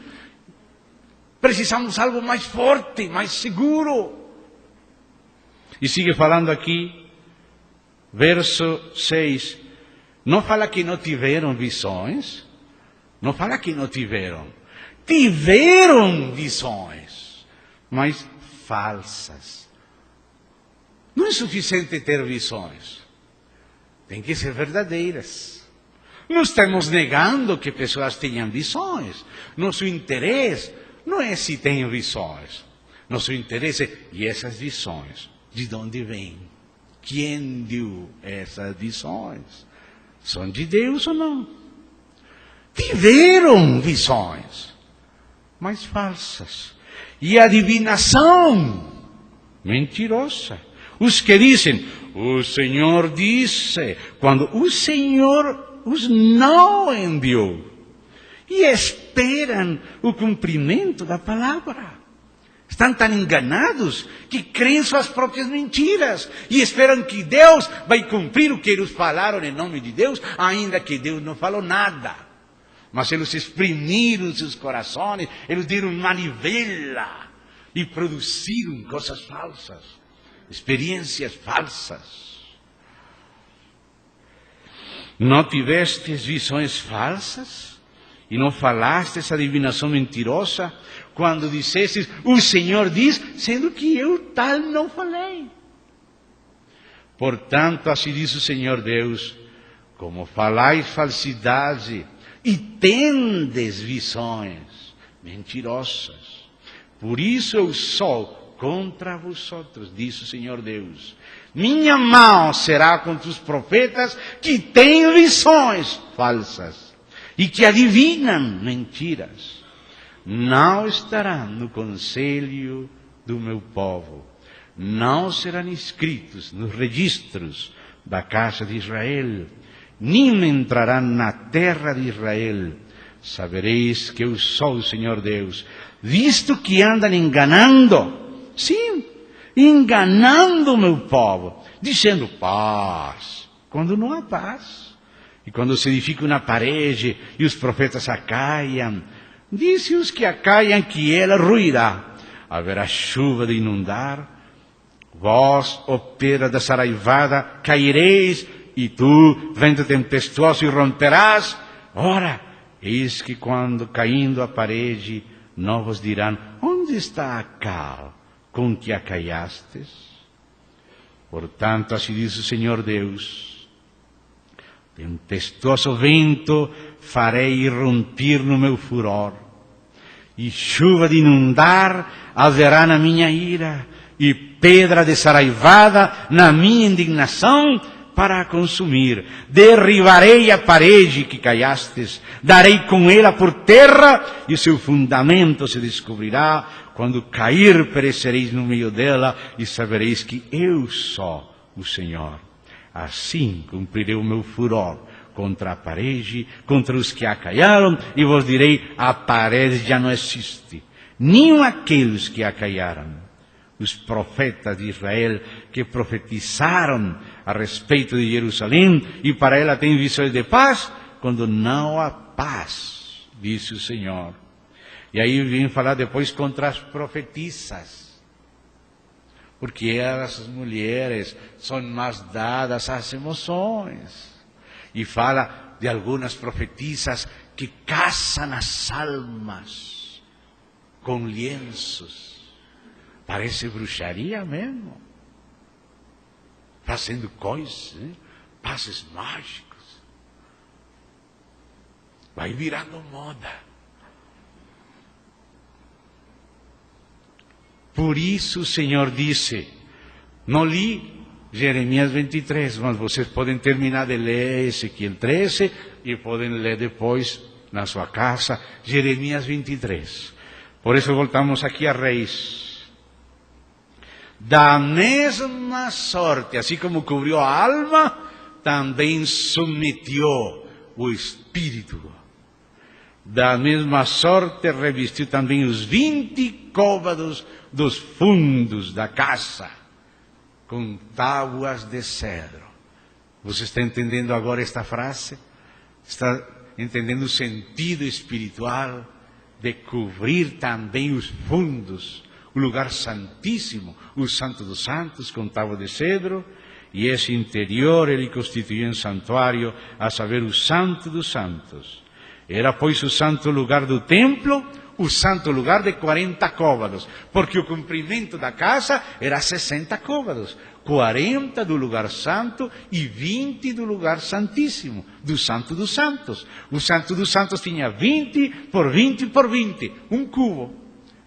Precisamos de algo mais forte, mais seguro. E sigue falando aqui, verso 6, não fala que não tiveram visões, não fala que não tiveram. Tiveram visões, mas falsas. Não é suficiente ter visões. Tem que ser verdadeiras. Não estamos negando que pessoas tenham visões. Nosso interesse não é se têm visões. Nosso interesse é, e essas visões, de onde vêm? Quem deu essas visões? São de Deus ou não? Tiveram visões, mas falsas. E a adivinação mentirosa. Os que dizem, o Senhor disse, quando o Senhor os não enviou. E esperam o cumprimento da palavra. Estão tão enganados que creem suas próprias mentiras. E esperam que Deus vai cumprir o que eles falaram em nome de Deus, ainda que Deus não falou nada. Mas eles exprimiram seus corações, eles deram manivela e produziram coisas falsas, experiências falsas. Não tivestes visões falsas e não falastes adivinação mentirosa quando dissestes, o Senhor diz, sendo que eu tal não falei. Portanto, assim diz o Senhor Deus, como falais falsidade e tendes visões mentirosas, por isso eu sou contra vosotros, diz o Senhor Deus. Minha mão será contra os profetas que têm visões falsas e que adivinam mentiras. Não estarão no conselho do meu povo, não serão inscritos nos registros da casa de Israel, nem entrarão na terra de Israel. Sabereis que eu sou o Senhor Deus, visto que andam enganando, sim, enganando o meu povo, dizendo paz, quando não há paz. E quando se edifica uma parede e os profetas acaiam, dizem os que acaiam que ela ruirá, haverá chuva de inundar, vós, ó pedra da saraivada, caireis, e tu, vento tempestuoso, romperás. Ora, eis que quando caindo a parede, não vos dirão, onde está a cal com que a caiastes? Portanto, assim diz o Senhor Deus, tempestuoso vento farei irrompir no meu furor, e chuva de inundar haverá na minha ira, e pedra de saraivada na minha indignação, para a consumir. Derribarei a parede que caiastes, darei com ela por terra, e seu fundamento se descobrirá. Quando cair, perecereis no meio dela, e sabereis que eu sou o Senhor. Assim cumprirei o meu furor contra a parede, contra os que a caiaram, e vos direi, a parede já não existe, nem aqueles que a caiaram. Os profetas de Israel que profetizaram a respeito de Jerusalém, e para ela tem visões de paz, quando não há paz, disse o Senhor. E aí vem falar depois contra as profetisas. porque as mulheres são mais dadas às emoções. E fala de algumas profetisas que caçam as almas com lienzos. Parece bruxaria mesmo. Fazendo coisas, passes mágicos. Vai virando moda. Por isso o Senhor disse, não li Jeremias 23, mas vocês podem terminar de ler Ezequiel 13 e podem ler depois na sua casa Jeremias 23. Por isso voltamos aqui a Reis. Da mesma sorte, assim como cobriu a alma, também submeteu o espírito. Da mesma sorte revestiu também os 20 côvados dos fundos da casa, com tábuas de cedro. Você está entendendo agora esta frase? Está entendendo o sentido espiritual de cobrir também os fundos, o lugar santíssimo, o Santo dos Santos, com tábua de cedro, e esse interior ele constituiu em santuário, a saber, o Santo dos Santos. Era, pois, o santo lugar do templo, o santo lugar de 40 côvados, porque o comprimento da casa era 60 côvados, 40 do lugar santo e 20 do lugar santíssimo, do Santo dos Santos. O Santo dos Santos tinha 20 por 20 por 20, um cubo,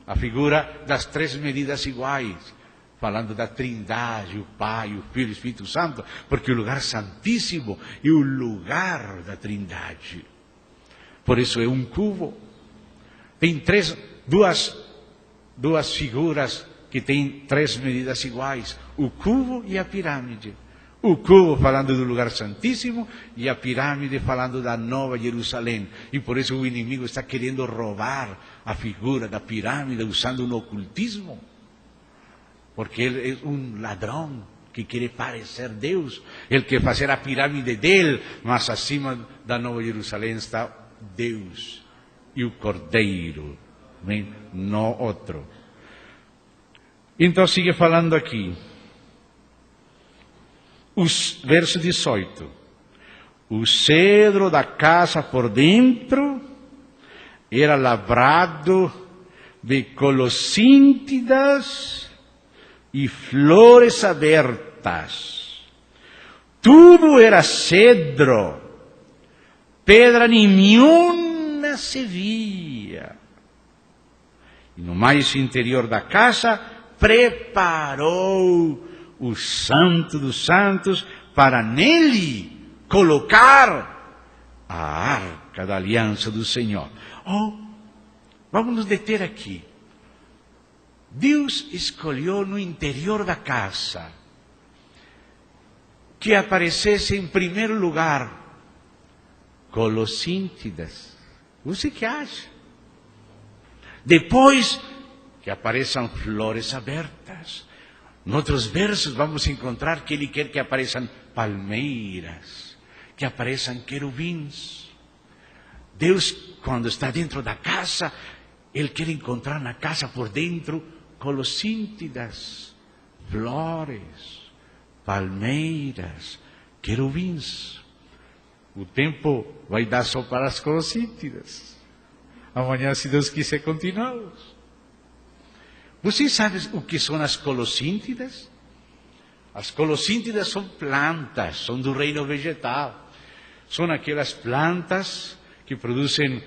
a figura das 3 medidas iguais, falando da Trindade, o Pai, o Filho e o Espírito Santo, porque o lugar santíssimo é o lugar da Trindade. Por isso é um cubo. Tem duas figuras que têm 3 medidas iguais, o cubo e a pirâmide. O cubo falando do lugar santíssimo e a pirâmide falando da Nova Jerusalém. E por isso o inimigo está querendo roubar a figura da pirâmide usando o ocultismo. Porque ele é um ladrão que quer parecer Deus. Ele quer fazer a pirâmide dele, mas acima da Nova Jerusalém está Deus e o Cordeiro, não outro. Então sigue falando aqui. Verso 18. O cedro da casa por dentro era lavrado de colossíntidas e flores abertas. Tudo era cedro, pedra nenhuma se via. E no mais interior da casa preparou o Santo dos Santos para nele colocar a arca da aliança do Senhor. Vamos nos deter aqui. Deus escolheu no interior da casa que aparecesse em primeiro lugar colossíntidas. Você que acha? Depois que apareçam flores abertas. Em outros versos vamos encontrar que ele quer que apareçam palmeiras, que apareçam querubins. Deus, quando está dentro da casa, Ele quer encontrar na casa por dentro colossíntidas, flores, palmeiras, querubins. O tempo vai dar só para as colossíntidas. Amanhã, se Deus quiser, continuamos. Vocês sabem o que são as colossíntidas? As colossíntidas são plantas, são do reino vegetal. São aquelas plantas que produzem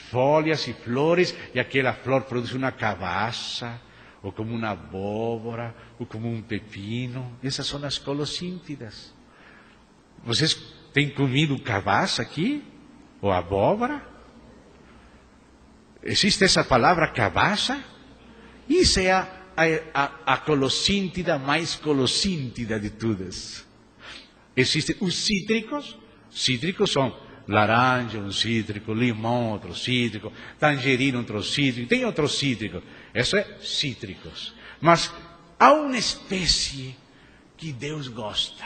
folhas e flores, e aquela flor produz uma cabaça, ou como uma abóbora, ou como um pepino. Essas são as colossíntidas. Vocês têm comido cabaça aqui? Ou abóbora? Existe essa palavra cabaça? Isso é a colossíntida mais colossíntida de todas. Existem os cítricos. Cítricos são laranja, um cítrico, limão, outro cítrico, tangerina, outro cítrico, tem outros cítricos. Isso é cítricos. Mas há uma espécie que Deus gosta.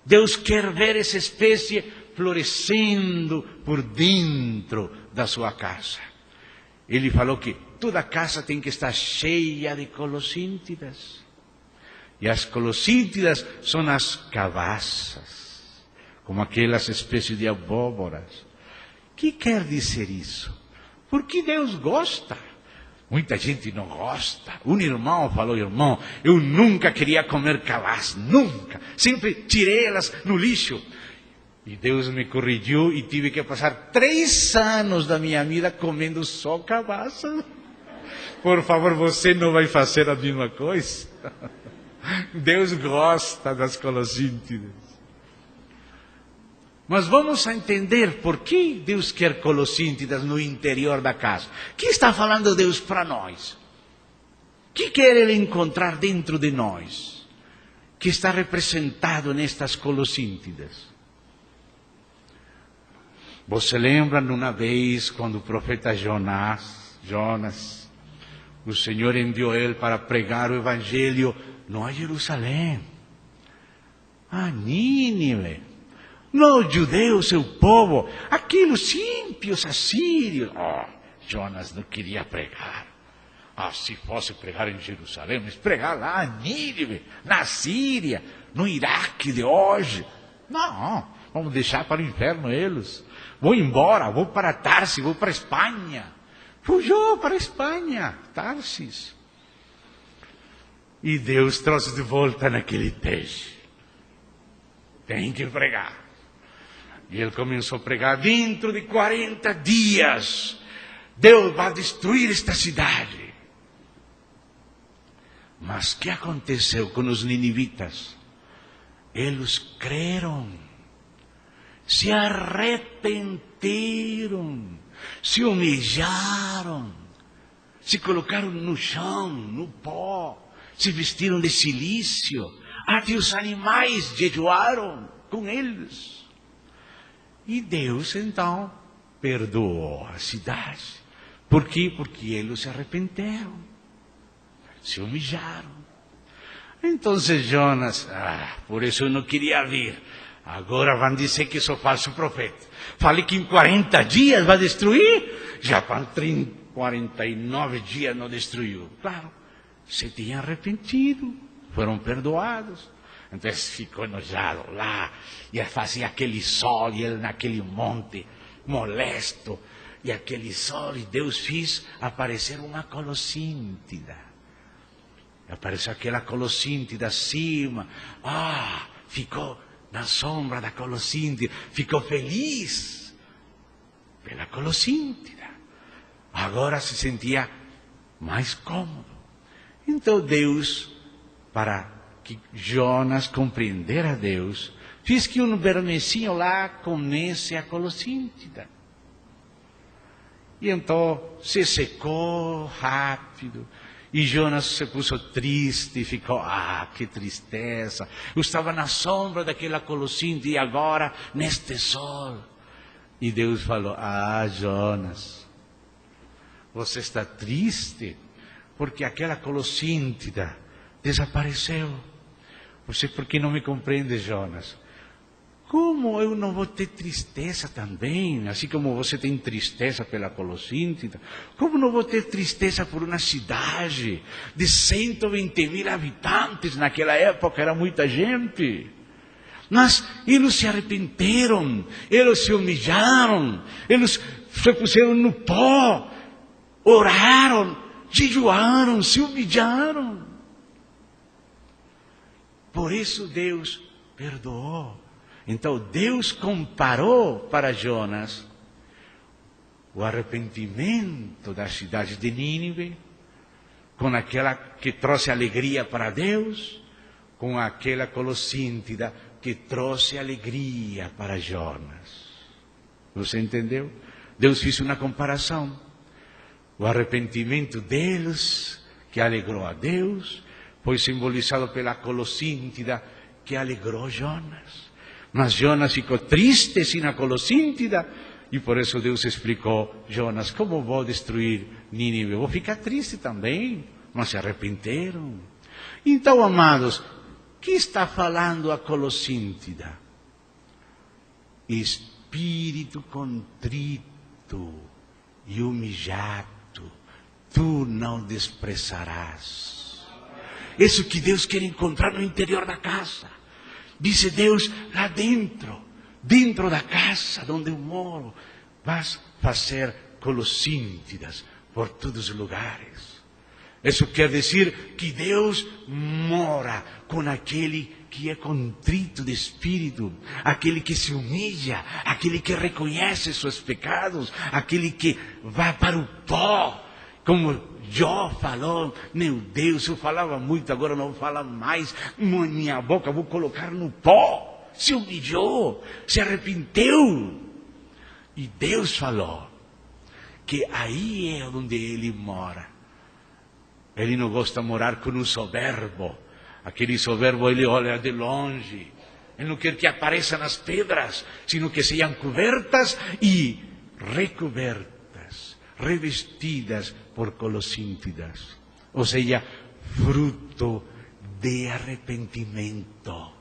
Deus quer ver essa espécie florescendo por dentro da sua casa. Ele falou que toda casa tem que estar cheia de colossíntidas. E as colossíntidas são as cabaças, como aquelas espécies de abóboras. O que quer dizer isso? Porque Deus gosta. Muita gente não gosta. Um irmão falou: irmão, eu nunca queria comer cabaças, nunca. Sempre tirei elas no lixo. E Deus me corrigiu e tive que passar 3 anos da minha vida comendo só cabaças. Por favor, você não vai fazer a mesma coisa? Deus gosta das colossíntidas. Mas vamos a entender por que Deus quer colossíntidas no interior da casa. O que está falando Deus para nós? O que quer Ele encontrar dentro de nós? Que está representado nestas colossíntidas? Você lembra de uma vez quando o profeta Jonas, o Senhor enviou ele para pregar o Evangelho não a Jerusalém, a Nínive, não aos judeus, seu povo, aqueles ímpios assírios. Jonas não queria pregar. Se fosse pregar em Jerusalém, mas pregar lá em Nínive, na Síria, no Iraque de hoje. Não, vamos deixar para o inferno eles. Vou embora, vou para Tarsis, vou para a Espanha. Fugiu para a Espanha, Tarsis. E Deus trouxe de volta naquele peixe. Tem que pregar. E ele começou a pregar: dentro de 40 dias, Deus vai destruir esta cidade. Mas o que aconteceu com os ninivitas? Eles creram, se arrependeram, se humilharam, se colocaram no chão, no pó, se vestiram de silício, até os animais jejuaram com eles. E Deus então perdoou a cidade. Por quê? Porque eles se arrependeram, se humilharam. Então Jonas, por isso eu não queria vir. Agora vão dizer que sou falso profeta. Falei que em 40 dias vai destruir. Já para 49 dias não destruiu. Claro, se tinham arrependido, foram perdoados. Então ficou enojado lá. E fazia aquele sol, e ele naquele monte, molesto. E aquele sol, e Deus fez aparecer uma colossíntida. Apareceu aquela colossíntida acima. Ficou na sombra da colossíntida, ficou feliz pela colossíntida. Agora se sentia mais cômodo. Então Deus, para que Jonas compreendera a Deus, fez que um vermezinho lá comece a colossíntida. E então se secou rápido. E Jonas se puso triste e ficou: que tristeza. Eu estava na sombra daquela colossíntida e agora neste sol. E Deus falou: Jonas, você está triste porque aquela colossíntida desapareceu. Você por que não me compreende, Jonas? Como eu não vou ter tristeza também, assim como você tem tristeza pela colossíntida? Como não vou ter tristeza por uma cidade de 120.000 habitantes? Naquela época era muita gente. Mas eles se arrependeram, eles se humilharam, eles se puseram no pó, oraram, jejuaram, se humilharam. Por isso Deus perdoou. Então Deus comparou para Jonas o arrependimento da cidade de Nínive com aquela que trouxe alegria para Deus, com aquela colossíntida que trouxe alegria para Jonas. Você entendeu? Deus fez uma comparação. O arrependimento deles, que alegrou a Deus, foi simbolizado pela colossíntida que alegrou Jonas. Mas Jonas ficou triste sem a colossíntida, e por isso Deus explicou: Jonas, como vou destruir Nínive? Vou ficar triste também, mas se arrependeram. Então, amados, o que está falando a colossíntida? Espírito contrito e humilhado, tu não desprezarás. isso que Deus quer encontrar no interior da casa. Disse Deus, lá dentro da casa onde eu moro, vas fazer colossíntidas por todos os lugares. Isso quer dizer que Deus mora com aquele que é contrito de espírito, aquele que se humilha, aquele que reconhece seus pecados, aquele que vai para o pó. Como Jó falou, meu Deus, eu falava muito, agora não falo mais, minha boca vou colocar no pó. Se humilhou, se arrependeu. E Deus falou que aí é onde Ele mora. Ele não gosta de morar com um soberbo. Aquele soberbo, ele olha de longe. Ele não quer que apareça nas pedras, sino que sejam cobertas e recobertas, revestidas por colossíntidas. Ou seja, fruto de arrependimento.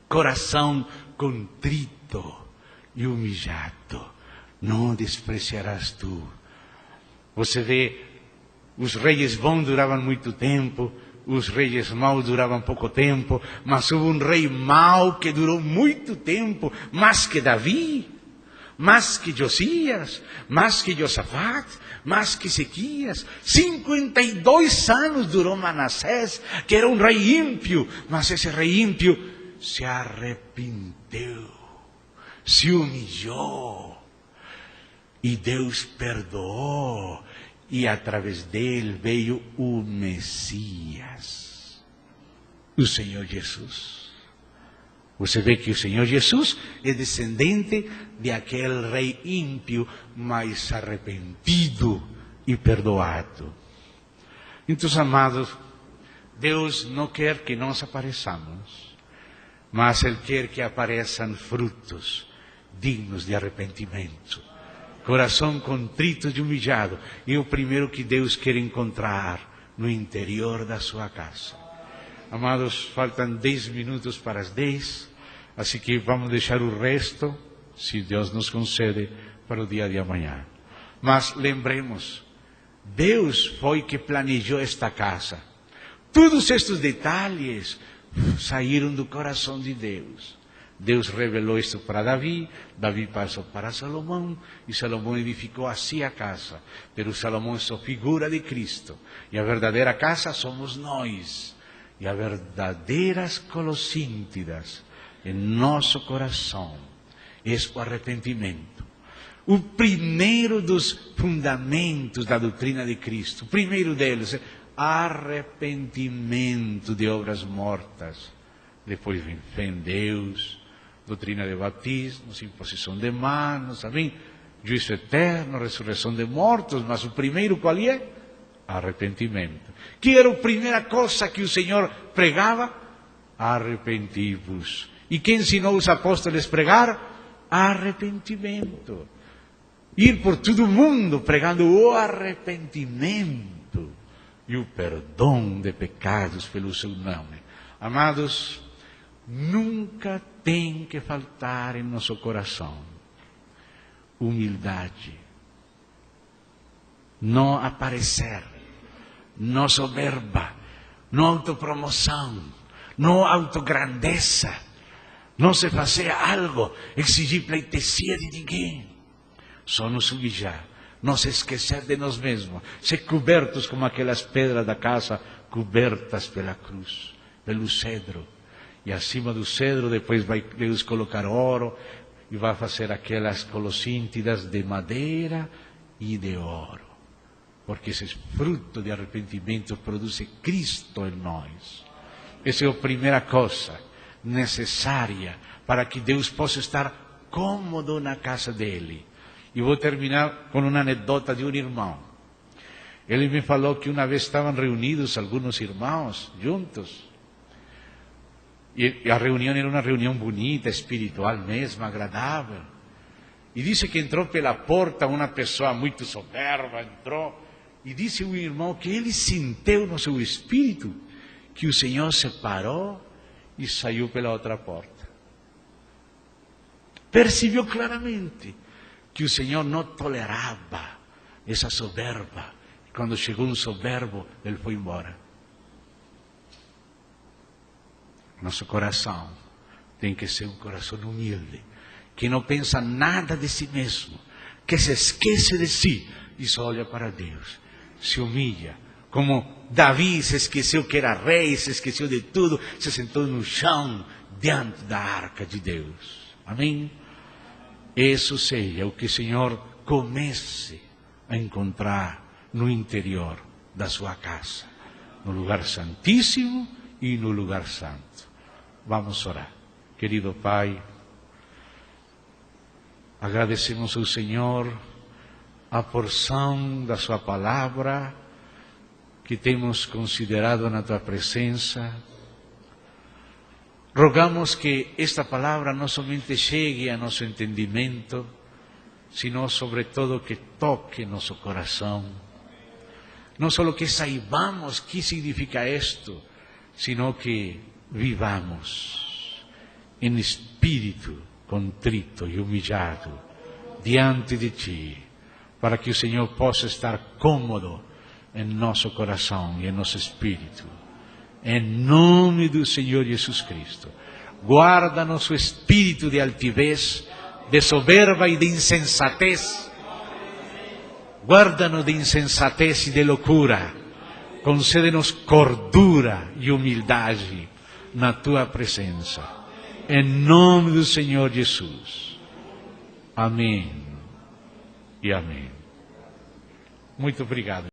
Coração contrito e humilhado. Não despreciarás tu. Você vê, os reis bons duravam muito tempo, os reis maus duravam pouco tempo, mas houve um rei mau que durou muito tempo, mais que Davi, mais que Josias, mais que Josafat, mais que Ezequias. 52 anos durou Manassés, que era um rei ímpio, mas esse rei ímpio se arrependeu, se humilhou, e Deus perdoou. E através dele veio o Messias, o Senhor Jesus. Você vê que o Senhor Jesus é descendente de aquele rei ímpio, mas arrependido e perdoado. Então, amados, Deus não quer que nós apareçamos, mas Ele quer que apareçam frutos dignos de arrependimento. Coração contrito e humilhado. E o primeiro que Deus quer encontrar no interior da sua casa. Amados, faltam 10 minutos para as 10. Assim que vamos deixar o resto, se Deus nos concede, para o dia de amanhã. Mas lembremos, Deus foi que planejou esta casa. Todos estes detalhes saíram do coração de Deus. Deus revelou isto para Davi, Davi passou para Salomão, e Salomão edificou assim a casa. Pero Salomão é só figura de Cristo, e a verdadeira casa somos nós, e as verdadeiras colossíntidas em nosso coração é o arrependimento. O primeiro dos fundamentos da doutrina de Cristo, o primeiro deles é arrependimento de obras mortas. Depois vem fé em Deus, doutrina de batismo, imposição de manos, amém? Juízo eterno, ressurreição de mortos, mas o primeiro qual é? Arrependimento. Que era a primeira coisa que o Senhor pregava? Arrependivos. E quem ensinou os apóstolos a pregar? Arrependimento. Ir por todo o mundo pregando o arrependimento e o perdão de pecados pelo seu nome. Amados, nunca tem que faltar em nosso coração humildade, não aparecer, não soberba, não autopromoção, não autograndeza, não se fazer algo, exigir pleitesia de ninguém, só nos humilhar, não se esquecer de nós mesmos, ser cobertos como aquelas pedras da casa, cobertas pela cruz, pelo cedro. E acima do cedro depois vai Deus colocar ouro e vai fazer aquelas colossíntidas de madeira e de ouro. Porque esse fruto de arrependimento produz Cristo em nós. Essa é a primeira coisa necessária para que Deus possa estar cômodo na casa dele. E vou terminar com uma anedota de um irmão. Ele me falou que uma vez estavam reunidos alguns irmãos juntos. E a reunião era uma reunião bonita, espiritual mesmo, agradável. E disse que entrou pela porta uma pessoa muito soberba, entrou. E disse o irmão que ele sentiu no seu espírito que o Senhor se parou e saiu pela outra porta. Percebeu claramente que o Senhor não tolerava essa soberba. E quando chegou um soberbo, ele foi embora. Nosso coração tem que ser um coração humilde, que não pensa nada de si mesmo, que se esquece de si e só olha para Deus, se humilha, como Davi se esqueceu que era rei, se esqueceu de tudo, se sentou no chão diante da arca de Deus. Amém? Isso seja o que o Senhor comece a encontrar no interior da sua casa, no lugar santíssimo e no lugar santo. Vamos orar. Querido Pai, agradecemos ao Senhor a porção da sua palavra que temos considerado na tua presença. Rogamos que esta palavra não somente chegue a nosso entendimento, sino sobretudo que toque nosso coração. Não só que saibamos que significa isto, sino que vivamos em espírito contrito e humilhado diante de Ti, para que o Senhor possa estar cômodo em nosso coração e em nosso espírito. Em nome do Senhor Jesus Cristo, guarda nosso espírito de altivez, de soberba e de insensatez. Guarda-nos de insensatez e de loucura. Concede-nos cordura e humildade na Tua presença. Em nome do Senhor Jesus. Amém e amém. Muito obrigado.